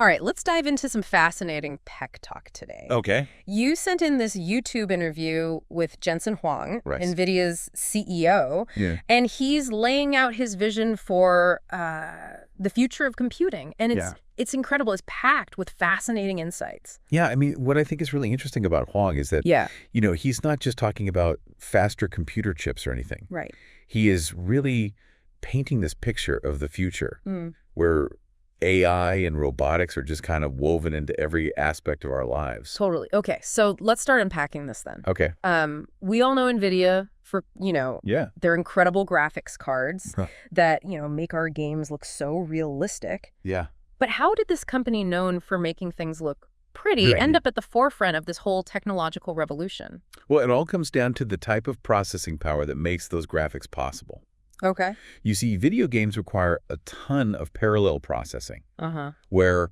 All right, let's dive into some fascinating tech talk today. Okay. You sent in this YouTube interview with Jensen Huang, Right. NVIDIA's CEO, Yeah. and he's laying out his vision for the future of computing. And it's incredible. It's packed with fascinating insights. Yeah, I mean, what I think is really interesting about Huang is that, he's not just talking about faster computer chips or anything. Right. He is really painting this picture of the future where AI and robotics are just kind of woven into every aspect of our lives. Totally. Okay, so let's start unpacking this then. Okay. We all know NVIDIA for, their incredible graphics cards that, make our games look so realistic. Yeah. But how did this company known for making things look pretty end up at the forefront of this whole technological revolution? Well, it all comes down to the type of processing power that makes those graphics possible. Okay. You see, video games require a ton of parallel processing, where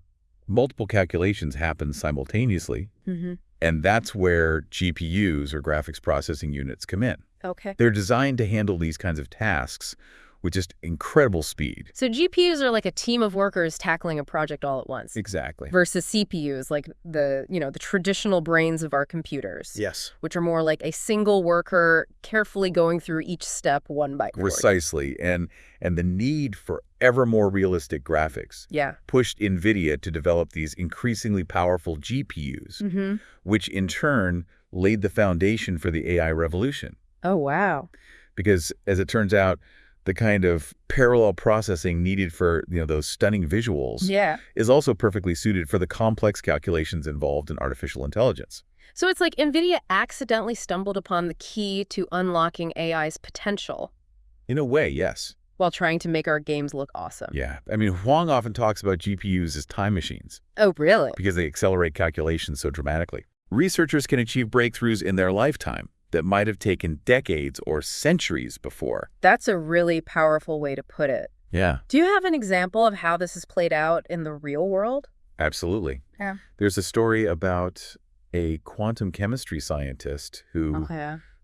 multiple calculations happen simultaneously, and that's where GPUs, or graphics processing units, come in. Okay. They're designed to handle these kinds of tasks with just incredible speed. So GPUs are like a team of workers tackling a project all at once. Exactly. Versus CPUs, like the traditional brains of our computers. Yes. Which are more like a single worker carefully going through each step one by one. Precisely. And the need for ever more realistic graphics pushed NVIDIA to develop these increasingly powerful GPUs, which in turn laid the foundation for the AI revolution. Oh, wow. Because as it turns out, the kind of parallel processing needed for those stunning visuals is also perfectly suited for the complex calculations involved in artificial intelligence. So it's like NVIDIA accidentally stumbled upon the key to unlocking AI's potential. In a way, yes. While trying to make our games look awesome. Yeah. I mean, Huang often talks about GPUs as time machines. Oh, really? Because they accelerate calculations so dramatically. Researchers can achieve breakthroughs in their lifetime that might have taken decades or centuries before. That's a really powerful way to put it. Yeah. Do you have an example of how this has played out in the real world? Absolutely. Yeah. There's a story about a quantum chemistry scientist who,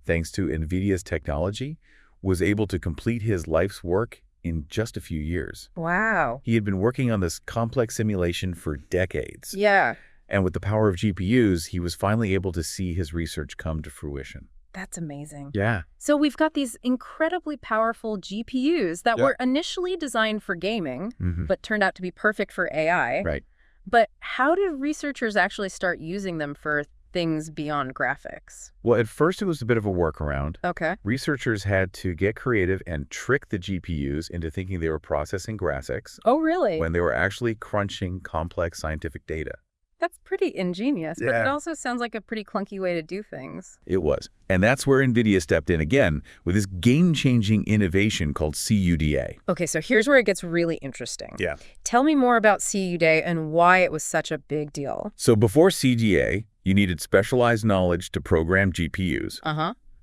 thanks to NVIDIA's technology, was able to complete his life's work in just a few years. Wow. He had been working on this complex simulation for decades. Yeah. And with the power of GPUs, he was finally able to see his research come to fruition. That's amazing. Yeah. So we've got these incredibly powerful GPUs that were initially designed for gaming, but turned out to be perfect for AI. Right. But how did researchers actually start using them for things beyond graphics? Well, at first it was a bit of a workaround. Okay. Researchers had to get creative and trick the GPUs into thinking they were processing graphics. Oh, really? When they were actually crunching complex scientific data. That's pretty ingenious, but it also sounds like a pretty clunky way to do things. It was. And that's where NVIDIA stepped in again with this game-changing innovation called CUDA. Okay, so here's where it gets really interesting. Yeah. Tell me more about CUDA and why it was such a big deal. So before CUDA, you needed specialized knowledge to program GPUs.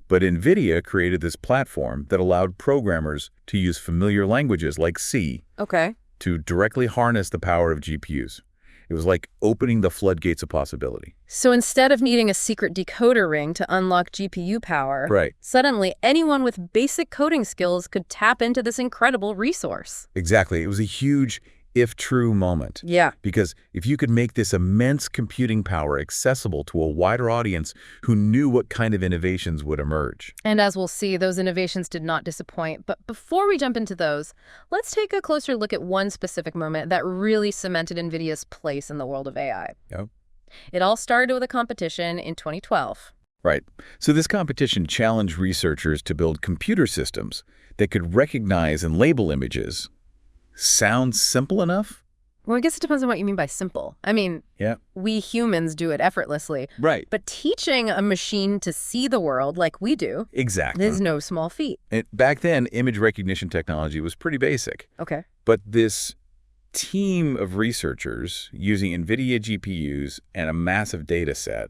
But NVIDIA created this platform that allowed programmers to use familiar languages like C to directly harness the power of GPUs. It was like opening the floodgates of possibility. So instead of needing a secret decoder ring to unlock GPU power, suddenly anyone with basic coding skills could tap into this incredible resource. Exactly. It was a huge if-true moment. Yeah. Because if you could make this immense computing power accessible to a wider audience who knew what kind of innovations would emerge. And as we'll see, those innovations did not disappoint. But before we jump into those, let's take a closer look at one specific moment that really cemented NVIDIA's place in the world of AI. Yep. It all started with a competition in 2012. Right. So this competition challenged researchers to build computer systems that could recognize and label images. Sounds simple enough? Well, I guess it depends on what you mean by simple. I mean, we humans do it effortlessly. Right. But teaching a machine to see the world like we do is no small feat. And back then, image recognition technology was pretty basic. Okay. But this team of researchers using NVIDIA GPUs and a massive data set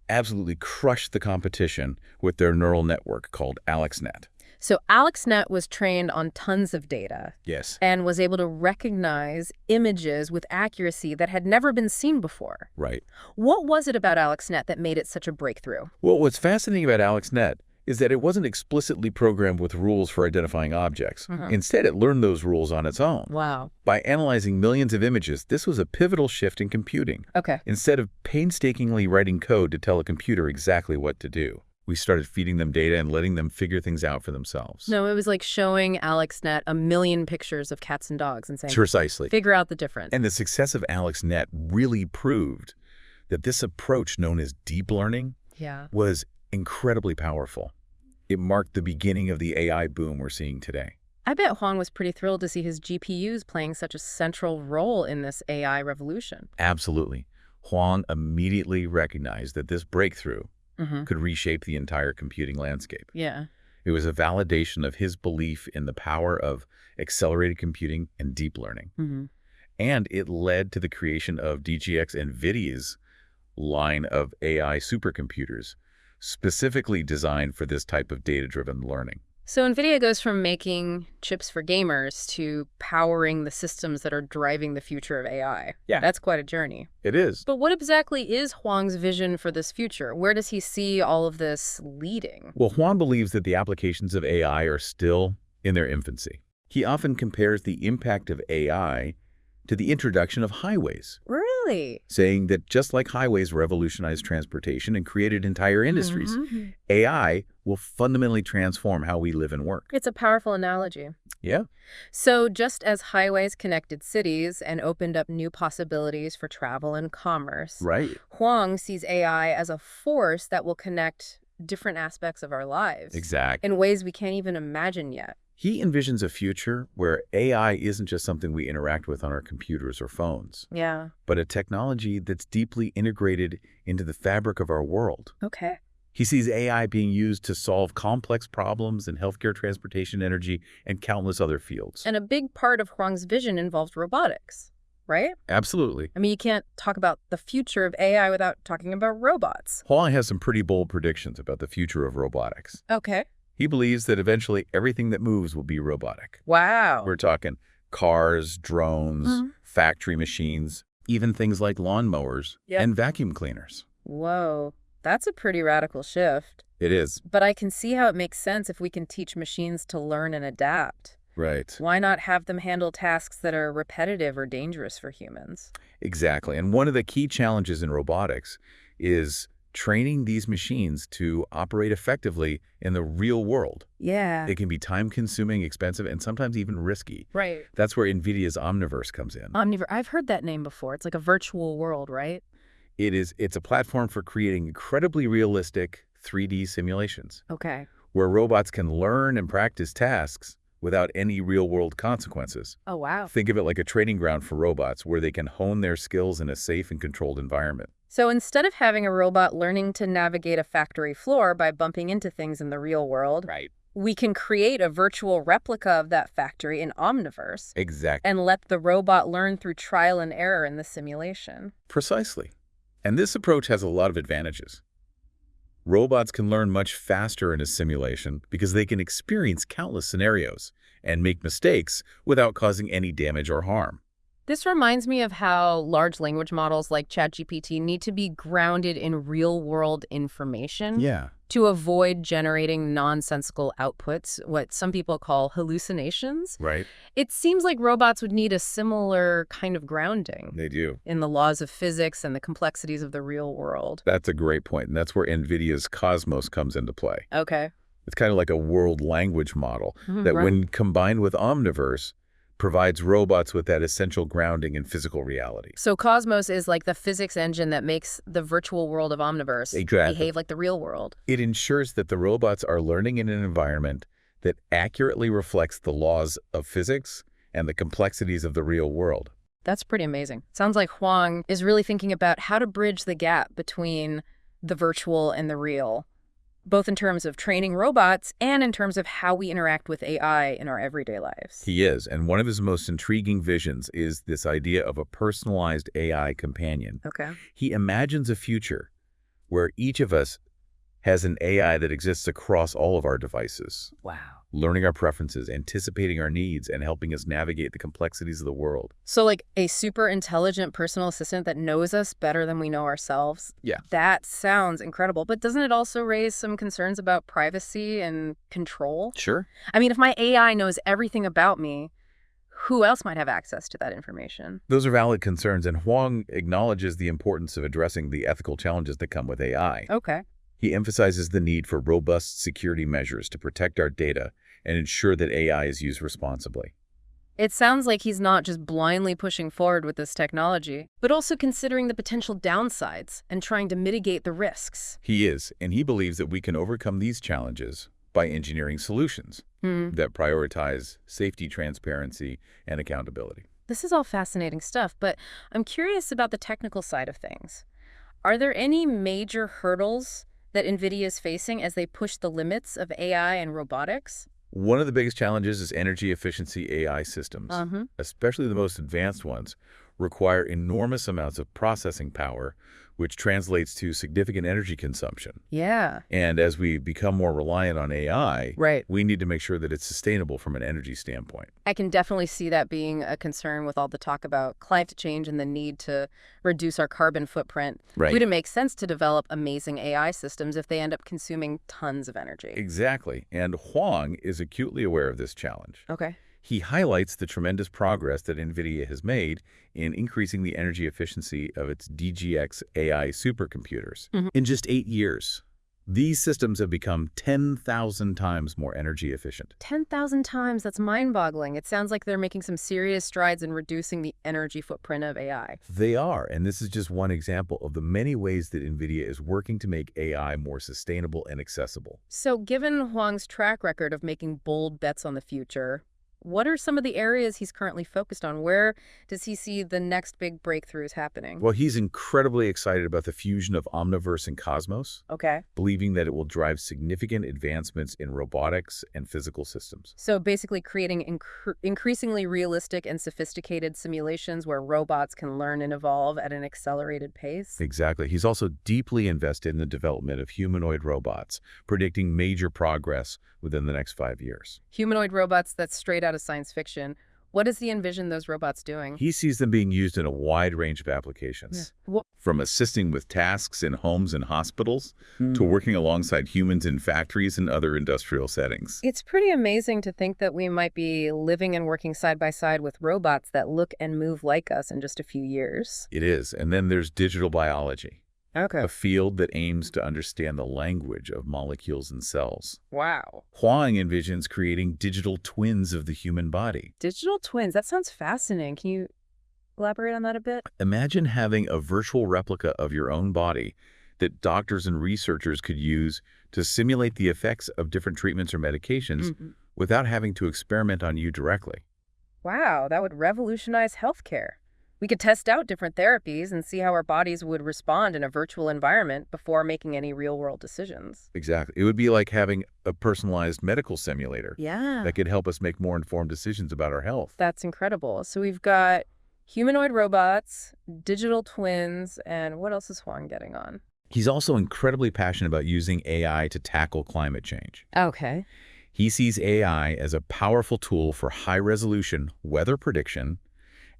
absolutely crushed the competition with their neural network called AlexNet. So AlexNet was trained on tons of data. Yes. And was able to recognize images with accuracy that had never been seen before. Right. What was it about AlexNet that made it such a breakthrough? Well, what's fascinating about AlexNet is that it wasn't explicitly programmed with rules for identifying objects. Instead, it learned those rules on its own. Wow. By analyzing millions of images, this was a pivotal shift in computing. Okay. Instead of painstakingly writing code to tell a computer exactly what to do, we started feeding them data and letting them figure things out for themselves. No, it was like showing AlexNet a million pictures of cats and dogs and saying, Precisely. figure out the difference. And the success of AlexNet really proved that this approach, known as deep learning, was incredibly powerful. It marked the beginning of the AI boom we're seeing today. I bet Huang was pretty thrilled to see his GPUs playing such a central role in this AI revolution. Absolutely. Huang immediately recognized that this breakthrough could reshape the entire computing landscape. Yeah. It was a validation of his belief in the power of accelerated computing and deep learning. And it led to the creation of DGX NVIDIA's line of AI supercomputers, specifically designed for this type of data-driven learning. So NVIDIA goes from making chips for gamers to powering the systems that are driving the future of AI. Yeah. That's quite a journey. It is. But what exactly is Huang's vision for this future? Where does he see all of this leading? Well, Huang believes that the applications of AI are still in their infancy. He often compares the impact of AI to the introduction of highways. Really? Saying that just like highways revolutionized transportation and created entire industries, AI will fundamentally transform how we live and work. It's a powerful analogy. Yeah. So just as highways connected cities and opened up new possibilities for travel and commerce, Right. Huang sees AI as a force that will connect different aspects of our lives. Exactly. In ways we can't even imagine yet. He envisions a future where AI isn't just something we interact with on our computers or phones, Yeah. but a technology that's deeply integrated into the fabric of our world. Okay. He sees AI being used to solve complex problems in healthcare, transportation, energy, and countless other fields. And a big part of Huang's vision involved robotics, right? Absolutely. I mean, you can't talk about the future of AI without talking about robots. Huang has some pretty bold predictions about the future of robotics. Okay. He believes that eventually everything that moves will be robotic. Wow. We're talking cars, drones, factory machines, even things like lawnmowers and vacuum cleaners. Whoa. That's a pretty radical shift. It is. But I can see how it makes sense if we can teach machines to learn and adapt. Right. Why not have them handle tasks that are repetitive or dangerous for humans? Exactly. And one of the key challenges in robotics is training these machines to operate effectively in the real world. Yeah. It can be time-consuming, expensive, and sometimes even risky. Right. That's where NVIDIA's Omniverse comes in. Omniverse. I've heard that name before. It's like a virtual world, right? It's a platform for creating incredibly realistic 3D simulations. Okay. Where robots can learn and practice tasks without any real-world consequences. Oh, wow. Think of it like a training ground for robots where they can hone their skills in a safe and controlled environment. So instead of having a robot learning to navigate a factory floor by bumping into things in the real world, we can create a virtual replica of that factory in Omniverse. Exactly. And let the robot learn through trial and error in the simulation. Precisely. And this approach has a lot of advantages. Robots can learn much faster in a simulation because they can experience countless scenarios and make mistakes without causing any damage or harm. This reminds me of how large language models like ChatGPT need to be grounded in real-world information to avoid generating nonsensical outputs, what some people call hallucinations. Right. It seems like robots would need a similar kind of grounding. They do. In the laws of physics and the complexities of the real world. That's a great point, and that's where NVIDIA's Cosmos comes into play. Okay. It's kind of like a world language model that when combined with Omniverse, provides robots with that essential grounding in physical reality. So Cosmos is like the physics engine that makes the virtual world of Omniverse behave like the real world. It ensures that the robots are learning in an environment that accurately reflects the laws of physics and the complexities of the real world. That's pretty amazing. Sounds like Huang is really thinking about how to bridge the gap between the virtual and the real, both in terms of training robots and in terms of how we interact with AI in our everyday lives. He is, and one of his most intriguing visions is this idea of a personalized AI companion. Okay. He imagines a future where each of us has an AI that exists across all of our devices. Wow. learning our preferences, anticipating our needs, and helping us navigate the complexities of the world. So like a super intelligent personal assistant that knows us better than we know ourselves? Yeah. That sounds incredible. But doesn't it also raise some concerns about privacy and control? Sure. I mean, if my AI knows everything about me, who else might have access to that information? Those are valid concerns, and Huang acknowledges the importance of addressing the ethical challenges that come with AI. Okay. He emphasizes the need for robust security measures to protect our data and ensure that AI is used responsibly. It sounds like he's not just blindly pushing forward with this technology, but also considering the potential downsides and trying to mitigate the risks. He is, and he believes that we can overcome these challenges by engineering solutions that prioritize safety, transparency, and accountability. This is all fascinating stuff, but I'm curious about the technical side of things. Are there any major hurdles that NVIDIA is facing as they push the limits of AI and robotics? One of the biggest challenges is energy efficiency AI systems, especially the most advanced ones, require enormous amounts of processing power, which translates to significant energy consumption. Yeah. And as we become more reliant on AI, right, we need to make sure that it's sustainable from an energy standpoint. I can definitely see that being a concern with all the talk about climate change and the need to reduce our carbon footprint. Right. Would it make sense to develop amazing AI systems if they end up consuming tons of energy? Exactly. And Huang is acutely aware of this challenge. Okay. He highlights the tremendous progress that NVIDIA has made in increasing the energy efficiency of its DGX AI supercomputers. In just 8 years, these systems have become 10,000 times more energy efficient. 10,000 times? That's mind-boggling. It sounds like they're making some serious strides in reducing the energy footprint of AI. They are, and this is just one example of the many ways that NVIDIA is working to make AI more sustainable and accessible. So given Huang's track record of making bold bets on the future, what are some of the areas he's currently focused on? Where does he see the next big breakthroughs happening? Well, he's incredibly excited about the fusion of Omniverse and Cosmos, believing that it will drive significant advancements in robotics and physical systems. So basically creating increasingly realistic and sophisticated simulations where robots can learn and evolve at an accelerated pace? Exactly. He's also deeply invested in the development of humanoid robots, predicting major progress within the next 5 years. Humanoid robots, that's straight out of science fiction. What does he envision those robots doing? He sees them being used in a wide range of applications, from assisting with tasks in homes and hospitals to working alongside humans in factories and other industrial settings. It's pretty amazing to think that we might be living and working side by side with robots that look and move like us in just a few years. It is. And then there's digital biology. Okay. A field that aims to understand the language of molecules and cells. Wow. Huang envisions creating digital twins of the human body. Digital twins, that sounds fascinating. Can you elaborate on that a bit? Imagine having a virtual replica of your own body that doctors and researchers could use to simulate the effects of different treatments or medications without having to experiment on you directly. Wow, that would revolutionize healthcare. We could test out different therapies and see how our bodies would respond in a virtual environment before making any real-world decisions. Exactly. It would be like having a personalized medical simulator that could help us make more informed decisions about our health. That's incredible. So we've got humanoid robots, digital twins, and what else is Huang getting on? He's also incredibly passionate about using AI to tackle climate change. Okay. He sees AI as a powerful tool for high-resolution weather prediction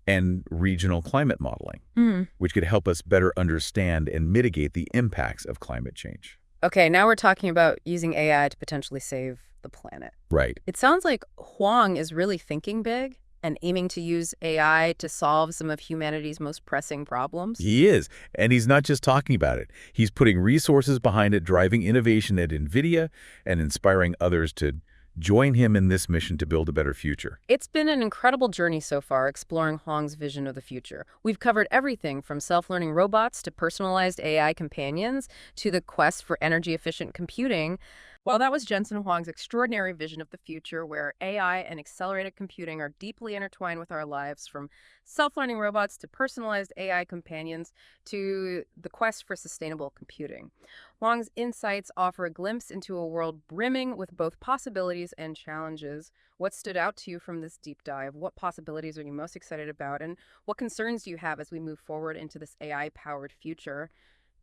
and regional climate modeling, which could help us better understand and mitigate the impacts of climate change. Okay, now we're talking about using AI to potentially save the planet. Right. It sounds like Huang is really thinking big and aiming to use AI to solve some of humanity's most pressing problems. He is, and he's not just talking about it. He's putting resources behind it, driving innovation at NVIDIA, and inspiring others to join him in this mission to build a better future. It's been an incredible journey so far exploring Huang's vision of the future. We've covered everything from self-learning robots to personalized AI companions to the quest for energy-efficient computing. Well, that was Jensen Huang's extraordinary vision of the future where AI and accelerated computing are deeply intertwined with our lives, from self-learning robots to personalized AI companions to the quest for sustainable computing. Huang's insights offer a glimpse into a world brimming with both possibilities and challenges. What stood out to you from this deep dive? What possibilities are you most excited about? And what concerns do you have as we move forward into this AI-powered future?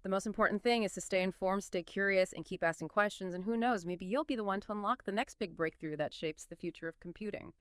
The most important thing is to stay informed, stay curious, and keep asking questions. And who knows, maybe you'll be the one to unlock the next big breakthrough that shapes the future of computing.